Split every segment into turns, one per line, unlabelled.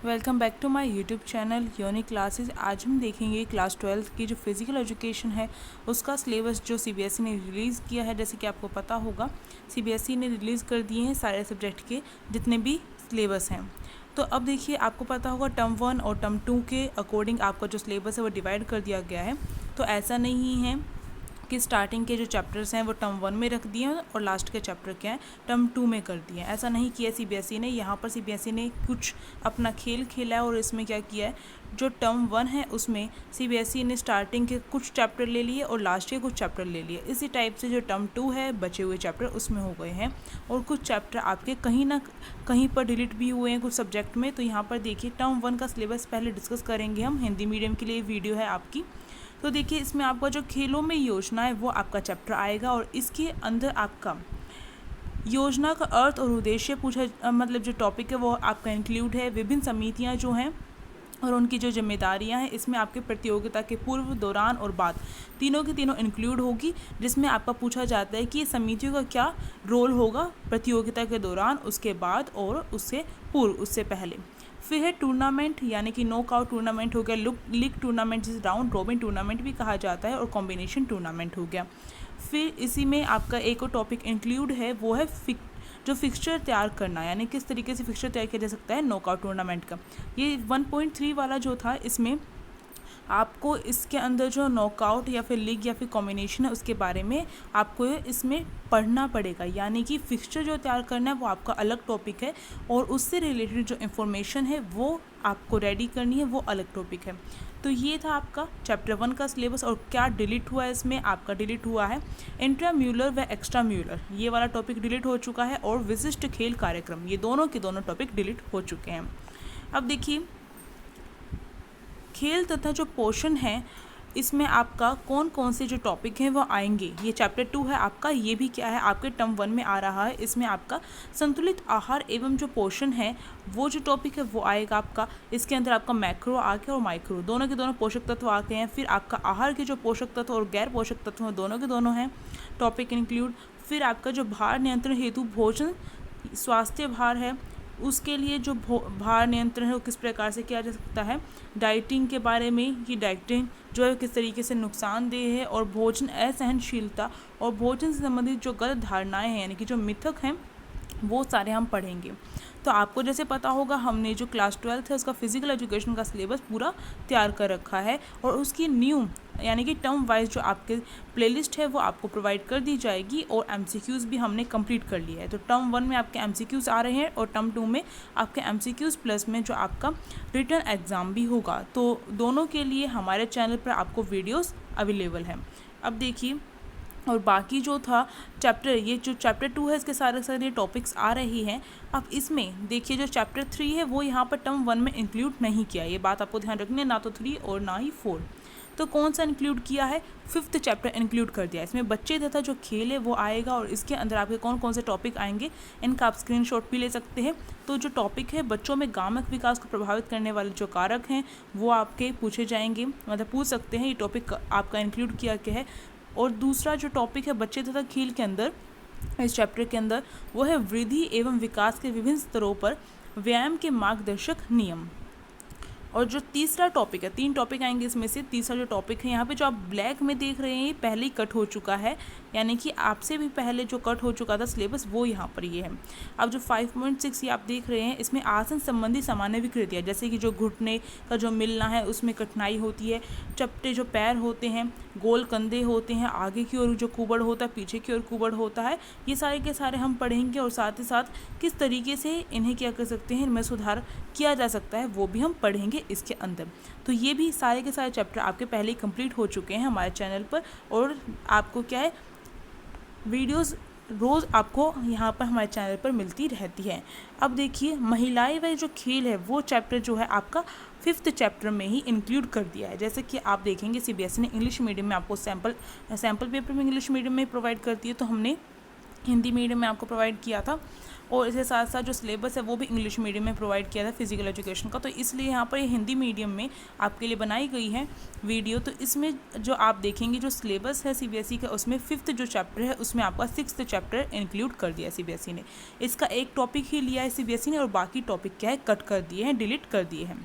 Welcome back to my YouTube channel unique classes. आज हम देखेंगे क्लास 12 की जो फिज़िकल एजुकेशन है उसका सिलेबस जो सीबीएसई ने रिलीज़ किया है। जैसे कि आपको पता होगा सीबीएसई ने रिलीज़ कर दिए हैं सारे सब्जेक्ट के जितने भी सिलेबस हैं। तो अब देखिए आपको पता होगा टर्म 1 और टर्म 2 के अकॉर्डिंग आपका जो सिलेबस है वो डिवाइड कर दिया गया है। तो ऐसा नहीं है कि स्टार्टिंग के जो चैप्टर्स हैं वो टर्म 1 में रख दिए हैं और लास्ट के चैप्टर क्या हैं टर्म 2 में कर दिए हैं। ऐसा नहीं किया सीबीएसई ने। यहाँ पर सीबीएसई ने कुछ अपना खेल खेला है और इसमें क्या किया है, जो टर्म 1 है उसमें सीबीएसई ने स्टार्टिंग के कुछ चैप्टर ले लिए और लास्ट के कुछ चैप्टर ले लिए। इसी टाइप से जो टर्म 2 है बचे हुए चैप्टर उसमें हो गए हैं और कुछ चैप्टर आपके कहीं ना कहीं पर डिलीट भी हुए हैं कुछ सब्जेक्ट में। तो यहाँ पर देखिए टर्म 1 का सिलेबस पहले डिस्कस करेंगे हम। हिंदी मीडियम के लिए वीडियो है आपकी। तो देखिए इसमें आपका जो खेलों में योजना है वो आपका चैप्टर आएगा और इसके अंदर आपका योजना का अर्थ और उद्देश्य पूछा मतलब जो टॉपिक है वो आपका इंक्लूड है। विभिन्न समितियां जो हैं और उनकी जो जिम्मेदारियां हैं इसमें आपके प्रतियोगिता के पूर्व, दौरान और बाद तीनों की तीनों इंक्लूड होगी, जिसमें आपका पूछा जाता है कि समितियों का क्या रोल होगा प्रतियोगिता के दौरान, उसके बाद और उससे पूर्व, उससे पहले। फिर है टूर्नामेंट यानी कि नॉकआउट टूर्नामेंट हो गया, लीग टूर्नामेंट जिसे राउंड रॉबिन टूर्नामेंट भी कहा जाता है और कॉम्बिनेशन टूर्नामेंट हो गया। फिर इसी में आपका एक और टॉपिक इंक्लूड है वो है जो फिक्सचर तैयार करना, यानी किस तरीके से फिक्सचर तैयार किया जा सकता है नॉकआउट टूर्नामेंट का। ये 1.3 वाला जो था इसमें आपको इसके अंदर जो नॉकआउट या फिर लीग या फिर कॉम्बिनेशन है उसके बारे में आपको इसमें पढ़ना पड़ेगा, यानी कि फिक्सचर जो तैयार करना है वो आपका अलग टॉपिक है और उससे रिलेटेड जो इन्फॉर्मेशन है वो आपको रेडी करनी है, वो अलग टॉपिक है। तो ये था आपका चैप्टर 1 का सिलेबस। और क्या डिलीट हुआ है इसमें, आपका डिलीट हुआ है इंट्राम्यूलर व एक्स्ट्राम्यूलर, ये वाला टॉपिक डिलीट हो चुका है, और विशिष्ट खेल कार्यक्रम, ये दोनों के दोनों टॉपिक डिलीट हो चुके हैं। अब देखिए खेल तथा जो पोषण है इसमें आपका कौन कौन से जो टॉपिक हैं वो आएंगे। ये चैप्टर 2 है आपका, ये भी क्या है आपके टर्म 1 में आ रहा है। इसमें आपका संतुलित आहार एवं जो पोषण है वो जो टॉपिक है वो आएगा आपका। इसके अंदर आपका मैक्रो आ गया और माइक्रो, दोनों के दोनों पोषक तत्व आ गए हैं। फिर आपका आहार के जो पोषक तत्व और गैर पोषक तत्व हैं दोनों के दोनों हैं टॉपिक इंक्लूड। फिर आपका जो भार नियंत्रण हेतु भोजन स्वास्थ्य भार है उसके लिए जो भार नियंत्रण है वो किस प्रकार से किया जा सकता है। डाइटिंग के बारे में कि डाइटिंग जो है किस तरीके से नुकसानदेह है, और भोजन असहनशीलता और भोजन से संबंधित जो गलत धारणाएं हैं यानी कि जो मिथक हैं वो सारे हम पढ़ेंगे। तो आपको जैसे पता होगा हमने जो क्लास 12 है उसका फिजिकल एजुकेशन का सिलेबस पूरा तैयार कर रखा है और उसकी न्यू यानी कि टर्म वाइज जो आपके प्लेलिस्ट है वो आपको प्रोवाइड कर दी जाएगी और एमसीक्यूज़ भी हमने कंप्लीट कर लिया है। तो टर्म 1 में आपके एमसीक्यूज़ आ रहे हैं और टर्म 2 में आपके एमसीक्यूज़ प्लस में जो आपका रिटन एग्ज़ाम भी होगा। तो दोनों के लिए हमारे चैनल पर आपको वीडियोज़ अवेलेबल हैं। अब देखिए और बाकी जो था चैप्टर, ये जो चैप्टर 2 है इसके सारे सारे टॉपिक्स आ रही हैं। अब इसमें देखिए जो चैप्टर 3 है वो यहाँ पर टर्म 1 में इंक्लूड नहीं किया, ये बात आपको ध्यान रखनी है, ना तो 3 और ना ही 4। तो कौन सा इंक्लूड किया है, 5th चैप्टर इंक्लूड कर दिया। इसमें बच्चे तथा जो खेल है वो आएगा और इसके अंदर आपके कौन कौन से टॉपिक आएंगे इनका आप स्क्रीनशॉट भी ले सकते हैं। तो जो टॉपिक है बच्चों में गामक विकास को प्रभावित करने वाले जो कारक हैं वो आपके पूछे जाएंगे, मतलब पूछ सकते हैं ये टॉपिक आपका इंक्लूड किया गया है। और दूसरा जो टॉपिक है बच्चे तथा खेल के अंदर इस चैप्टर के अंदर वो है वृद्धि एवं विकास के विभिन्न स्तरों पर व्यायाम के मार्गदर्शक नियम। और जो तीसरा टॉपिक है, 3 टॉपिक आएंगे इसमें से, तीसरा जो टॉपिक है यहाँ पे जो आप ब्लैक में देख रहे हैं ये पहले ही कट हो चुका है, यानी कि आपसे भी पहले जो कट हो चुका था सिलेबस वो यहाँ पर ये है। अब जो 5.6 ये आप देख रहे हैं इसमें आसन संबंधी सामान्य विकृतियाँ, जैसे कि जो घुटने का जो मिलना है उसमें कठिनाई होती है, चपटे जो पैर होते हैं, गोल कंधे होते हैं, आगे की ओर जो कुबड़ होता है, पीछे की ओर कुबड़ होता है, ये सारे के सारे हम पढ़ेंगे। और साथ ही साथ किस तरीके से इन्हें क्या कर सकते हैं, इनमें सुधार किया जा सकता है वो भी हम पढ़ेंगे इसके अंदर। तो ये भी सारे के सारे चैप्टर आपके पहले ही कंप्लीट हो चुके हैं हमारे चैनल पर और आपको क्या है वीडियोस रोज़ आपको यहाँ पर हमारे चैनल पर मिलती रहती है। अब देखिए महिलाएं व जो खेल है वो चैप्टर जो है आपका 5th चैप्टर में ही इंक्लूड कर दिया है। जैसे कि आप देखेंगे सीबीएसई ने इंग्लिश मीडियम में आपको सैम्पल पेपर में इंग्लिश मीडियम में प्रोवाइड करती है, तो हमने हिंदी मीडियम में आपको प्रोवाइड किया था। और इसके साथ साथ जो सिलेबस है वो भी इंग्लिश मीडियम में प्रोवाइड किया था फिजिकल एजुकेशन का। तो इसलिए यहाँ पर ये हिंदी मीडियम में आपके लिए बनाई गई है वीडियो। तो इसमें जो आप देखेंगे जो सिलेबस है सीबीएसई का, उसमें 5th जो चैप्टर है उसमें आपका 6th चैप्टर इंक्लूड कर दिया है सीबीएसई ने। इसका एक टॉपिक ही लिया है सीबीएसई ने और बाकी टॉपिक क्या है कट कर दिए हैं, डिलीट कर दिए हैं।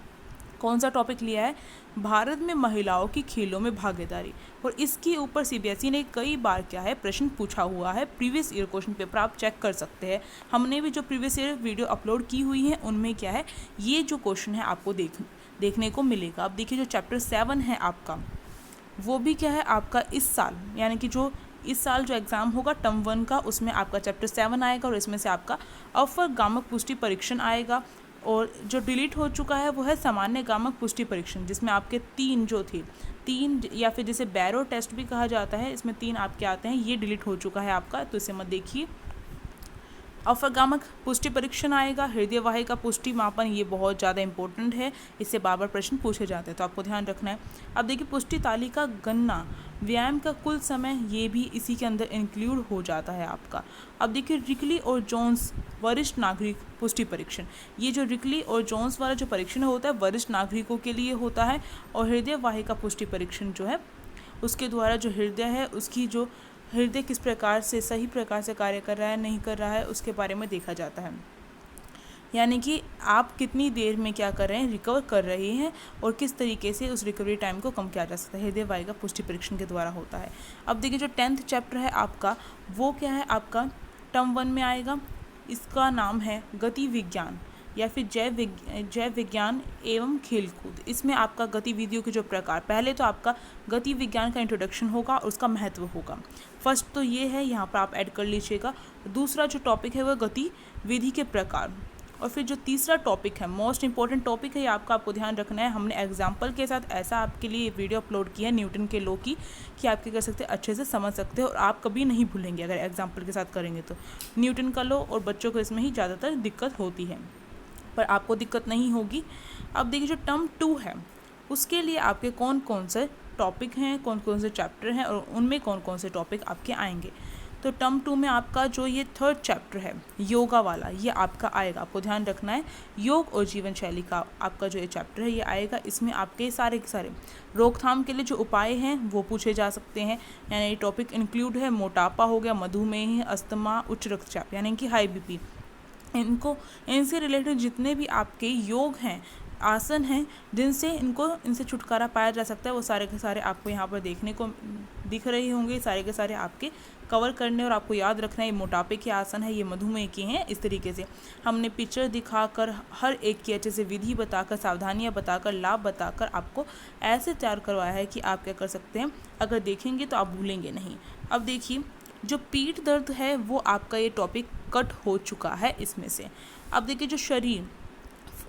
कौन सा टॉपिक लिया है? भारत में महिलाओं की खेलों में भागीदारी। और इसके ऊपर सीबीएसई ने कई बार क्या है प्रश्न पूछा हुआ है। प्रीवियस ईयर क्वेश्चन पेपर आप चेक कर सकते हैं। हमने भी जो प्रीवियस ईयर वीडियो अपलोड की हुई है उनमें क्या है ये जो क्वेश्चन है आपको देखने को मिलेगा। अब देखिए जो चैप्टर 7 है आपका वो भी क्या है आपका इस साल, यानी कि जो इस साल जो एग्ज़ाम होगा टर्म 1 का, उसमें आपका चैप्टर 7 आएगा और इसमें से आपका अफगामक पुष्टि परीक्षण आएगा। और जो डिलीट हो चुका है वो है सामान्य गामक पुष्टि परीक्षण, जिसमें आपके 3 जो थे, 3 या फिर जिसे बैरो टेस्ट भी कहा जाता है, इसमें 3 आपके आते हैं, ये डिलीट हो चुका है आपका, तो इसे मत देखिए। अफगामक पुष्टि परीक्षण आएगा। हृदय वाहिका पुष्टि मापन, ये बहुत ज़्यादा इंपॉर्टेंट है, इससे बार बार प्रश्न पूछे जाते हैं तो आपको ध्यान रखना है। अब देखिए पुष्टि तालिका गणना, व्यायाम का कुल समय, ये भी इसी के अंदर इंक्लूड हो जाता है आपका। अब देखिए रिकली और जोन्स वरिष्ठ नागरिक पुष्टि परीक्षण, ये जो रिकली और जोन्स वाला जो परीक्षण होता है वरिष्ठ नागरिकों के लिए होता है। और हृदय वाहिका पुष्टि परीक्षण जो है उसके द्वारा जो हृदय है उसकी जो हृदय किस प्रकार से सही प्रकार से कार्य कर रहा है नहीं कर रहा है उसके बारे में देखा जाता है, यानी कि आप कितनी देर में क्या कर रहे हैं रिकवर कर रहे हैं और किस तरीके से उस रिकवरी टाइम को कम किया जा सकता है, हृदय वाहिका पुष्टि परीक्षण के द्वारा होता है। अब देखिए जो 10th चैप्टर है आपका वो क्या है आपका टर्म 1 में आएगा। इसका नाम है गति विज्ञान या फिर जैव विज्ञान एवं खेलकूद। इसमें आपका गतिविधियों के जो प्रकार, पहले तो आपका गति विज्ञान का इंट्रोडक्शन होगा और उसका महत्व होगा। फर्स्ट तो ये है, यहाँ पर आप ऐड कर लीजिएगा। दूसरा जो टॉपिक है वह गतिविधि के प्रकार। और फिर जो तीसरा टॉपिक है मोस्ट इंपॉर्टेंट टॉपिक है ये आपको ध्यान रखना है। हमने एग्जाम्पल के साथ ऐसा आपके लिए वीडियो अपलोड किया है न्यूटन के लॉ की कि आप क्या कर सकते हैं अच्छे से समझ सकते हो और आप कभी नहीं भूलेंगे अगर एग्जाम्पल के साथ करेंगे तो। न्यूटन का लॉ और बच्चों को इसमें ही ज़्यादातर दिक्कत होती है, पर आपको दिक्कत नहीं होगी। अब देखिए जो टर्म 2 है उसके लिए आपके कौन कौन से टॉपिक हैं, कौन कौन से चैप्टर हैं और उनमें कौन कौन से टॉपिक आपके आएंगे। तो टर्म 2 में आपका जो ये 3rd चैप्टर है योगा वाला ये आपका आएगा। आपको ध्यान रखना है योग और जीवन शैली का आपका जो ये चैप्टर है ये आएगा। इसमें आपके सारे के सारे रोकथाम के लिए जो उपाय हैं वो पूछे जा सकते हैं, यानी ये टॉपिक इंक्लूड है मोटापा हो गया, मधुमेह, अस्थमा, उच्च रक्तचाप यानी कि हाई बीपी। इनसे रिलेटेड जितने भी आपके योग हैं, आसन हैं जिनसे इनसे छुटकारा पाया जा सकता है वो सारे के सारे आपको यहाँ पर देखने को दिख रहे होंगे। सारे के सारे आपके कवर करने और आपको याद रखना है ये मोटापे के आसन है, ये मधुमेह के हैं। इस तरीके से हमने पिक्चर दिखाकर हर एक की अच्छे से विधि बताकर, सावधानियाँ बताकर, लाभ बताकर आपको ऐसे तैयार करवाया है कि आप क्या कर सकते हैं, अगर देखेंगे तो आप भूलेंगे नहीं। अब देखिए जो पीठ दर्द है वो आपका ये टॉपिक कट हो चुका है इसमें से। अब देखिए जो शरीर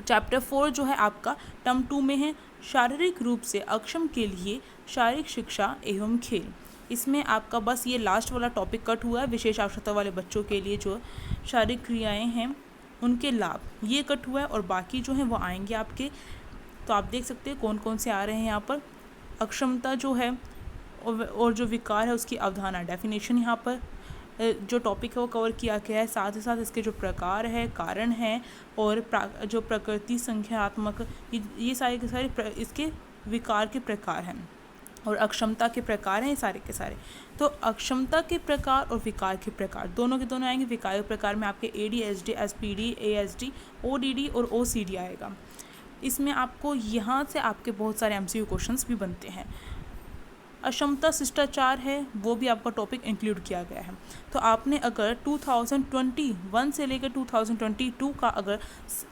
चैप्टर 4 जो है आपका टर्म 2 में है, शारीरिक रूप से अक्षम के लिए शारीरिक शिक्षा एवं खेल। इसमें आपका बस ये लास्ट वाला टॉपिक कट हुआ है, विशेष आवश्यकता वाले बच्चों के लिए जो शारीरिक क्रियाएं हैं उनके लाभ ये कट हुआ है और बाकी जो हैं वो आएंगे आपके। तो आप देख सकते हैं कौन कौन से आ रहे हैं यहाँ पर। अक्षमता जो है और जो विकार है उसकी अवधारणा, डेफिनेशन यहाँ पर जो टॉपिक है वो कवर किया गया है। साथ ही साथ इसके जो प्रकार है, कारण है और जो प्रकृति संख्यात्मक, ये सारे के सारे इसके विकार के प्रकार हैं और अक्षमता के प्रकार हैं ये सारे के सारे। तो अक्षमता के प्रकार और विकार के प्रकार दोनों के दोनों आएंगे। विकार के प्रकार में आपके ADHD, SPD, ASD, ODD और OCD आएगा। इसमें आपको यहाँ से आपके बहुत सारे MCQ क्वेश्चंस भी बनते हैं। अक्षमता शिष्टाचार है वो भी आपका टॉपिक इंक्लूड किया गया है। तो आपने अगर 2021 से लेकर 2022 का अगर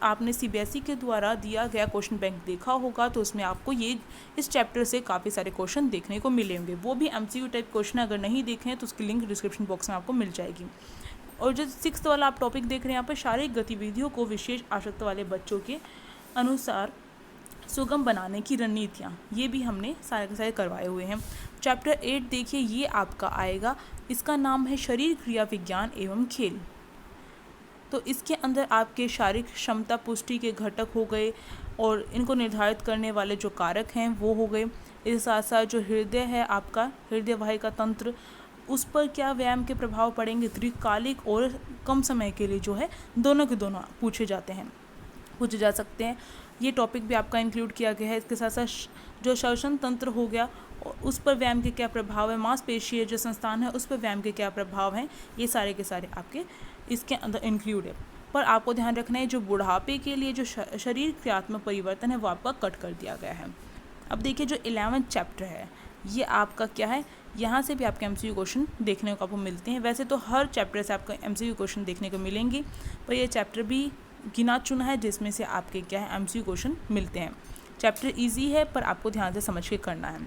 आपने CBSE के द्वारा दिया गया क्वेश्चन बैंक देखा होगा तो उसमें आपको ये इस चैप्टर से काफ़ी सारे क्वेश्चन देखने को मिलेंगे। वो भी MCQ टाइप क्वेश्चन अगर नहीं देखे हैं तो उसकी लिंक डिस्क्रिप्शन बॉक्स में आपको मिल जाएगी। और जो 6th वाला आप टॉपिक देख रहे हैं यहाँ पर शारीरिक गतिविधियों को विशेष आवश्यकता वाले बच्चों के अनुसार सुगम बनाने की रणनीतियाँ, ये भी हमने सारे के सारे करवाए हुए हैं। चैप्टर 8 देखिए ये आपका आएगा, इसका नाम है शरीर क्रिया विज्ञान एवं खेल। तो इसके अंदर आपके शारीरिक क्षमता पुष्टि के घटक हो गए और इनको निर्धारित करने वाले जो कारक हैं वो हो गए। इसके साथ साथ जो हृदय है आपका, हृदय वाहिका तंत्र, उस पर क्या व्यायाम के प्रभाव पड़ेंगे, दीर्घकालिक और कम समय के लिए जो है दोनों के दोनों पूछे जा सकते हैं। ये टॉपिक भी आपका इंक्लूड किया गया है। इसके साथ साथ जो श्वसन तंत्र हो गया उस पर व्यायाम के क्या प्रभाव है, मांसपेशीय जो संस्थान है उस पर व्यायाम के क्या प्रभाव हैं, ये सारे के सारे आपके इसके अंदर इंक्लूड है। पर आपको ध्यान रखना है जो बुढ़ापे के लिए जो शरीर क्रियात्मक परिवर्तन है वो आपका कट कर दिया गया है। अब देखिए जो 11th चैप्टर है ये आपका क्या है, यहाँ से भी आपके MCQ क्वेश्चन देखने को आपको मिलते हैं। वैसे तो हर चैप्टर से आपको MCQ क्वेश्चन देखने को मिलेंगे, पर ये चैप्टर भी गिना चुना है जिसमें से आपके क्या है MCQ क्वेश्चन मिलते हैं। चैप्टर ईजी है पर आपको ध्यान से समझ के करना है।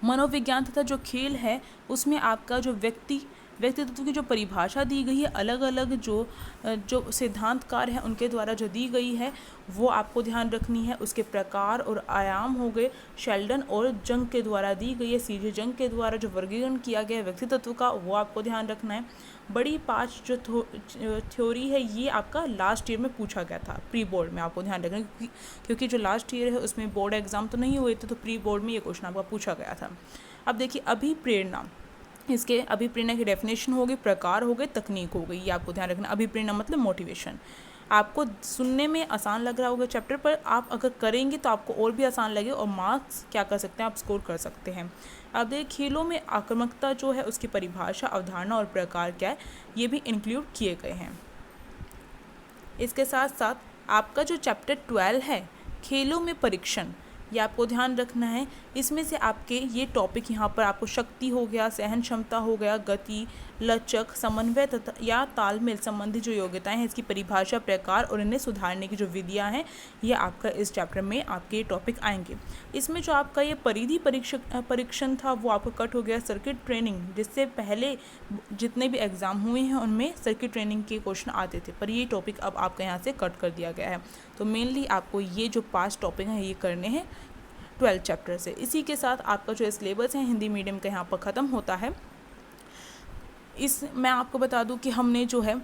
मनोविज्ञान तथा जो खेल है उसमें आपका जो व्यक्तित्व की जो परिभाषा दी गई है, अलग अलग जो सिद्धांतकार हैं उनके द्वारा जो दी गई है वो आपको ध्यान रखनी है। उसके प्रकार और आयाम हो गए शेल्डन और जंग के द्वारा दी गई है। सीजे जंग के द्वारा जो वर्गीकरण किया गया है व्यक्तित्व का वो आपको ध्यान रखना है। बड़ी 5 जो थ्योरी है ये आपका लास्ट ईयर में पूछा गया था प्री बोर्ड में, आपको ध्यान रखना है क्योंकि जो लास्ट ईयर है उसमें बोर्ड एग्जाम तो नहीं हुए थे, तो प्री बोर्ड में ये क्वेश्चन आपका पूछा गया था। अब देखिए अभिप्रेरणा, इसके अभिप्रेरणा की डेफिनेशन हो गई, प्रकार हो गए, तकनीक हो गई, ये आपको ध्यान रखना। अभिप्रेरणा मतलब मोटिवेशन। आपको सुनने में आसान लग रहा होगा चैप्टर, पर आप अगर करेंगे तो आपको और भी आसान लगे और मार्क्स क्या कर सकते हैं आप स्कोर कर सकते हैं। अब देखिए खेलों में आक्रामकता जो है उसकी परिभाषा, अवधारणा और प्रकार क्या है ये भी इंक्लूड किए गए हैं। इसके साथ साथ आपका जो चैप्टर 12 है खेलों में परीक्षण, ये आपको ध्यान रखना है। इसमें से आपके ये टॉपिक यहाँ पर आपको शक्ति हो गया, सहन क्षमता हो गया, गति, लचक, समन्वय तथा या तालमेल संबंधी जो योग्यताएं हैं इसकी परिभाषा, प्रकार और इन्हें सुधारने की जो विधियां हैं ये आपका इस चैप्टर में आपके ये टॉपिक आएंगे। इसमें जो आपका ये परिधि परीक्षण था वो आपका कट हो गया। सर्किट ट्रेनिंग, जिससे पहले जितने भी एग्ज़ाम हुए हैं उनमें सर्किट ट्रेनिंग के क्वेश्चन आते थे, पर ये टॉपिक अब आपका यहाँ से कट कर दिया गया है। तो मेनली आपको ये जो 5 टॉपिक हैं ये करने हैं 12 चैप्टर से। इसी के साथ आपका जो सिलेबस है हिंदी मीडियम का यहाँ पर ख़त्म होता है। मैं आपको बता दूं कि हमने जो है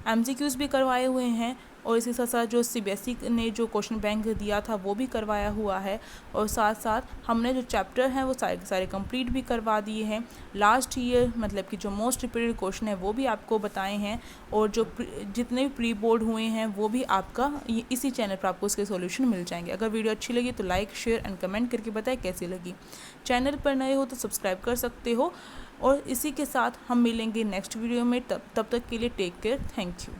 MCQs भी करवाए हुए हैं और इसी साथ साथ जो CBSE ने जो क्वेश्चन बैंक दिया था वो भी करवाया हुआ है, और साथ साथ हमने जो चैप्टर हैं वो सारे कंप्लीट भी करवा दिए हैं। लास्ट ईयर मतलब कि जो मोस्ट रिपीटेड क्वेश्चन है वो भी आपको बताए हैं, और जो जितने भी प्री बोर्ड हुए हैं वो भी आपका इसी चैनल पर आपको उसके सॉल्यूशन मिल जाएंगे। अगर वीडियो अच्छी लगी तो लाइक, शेयर एंड कमेंट करके बताएं कैसी लगी। चैनल पर नए हो तो सब्सक्राइब कर सकते हो, और इसी के साथ हम मिलेंगे नेक्स्ट वीडियो में। तब तक के लिए टेक केयर, थैंक यू।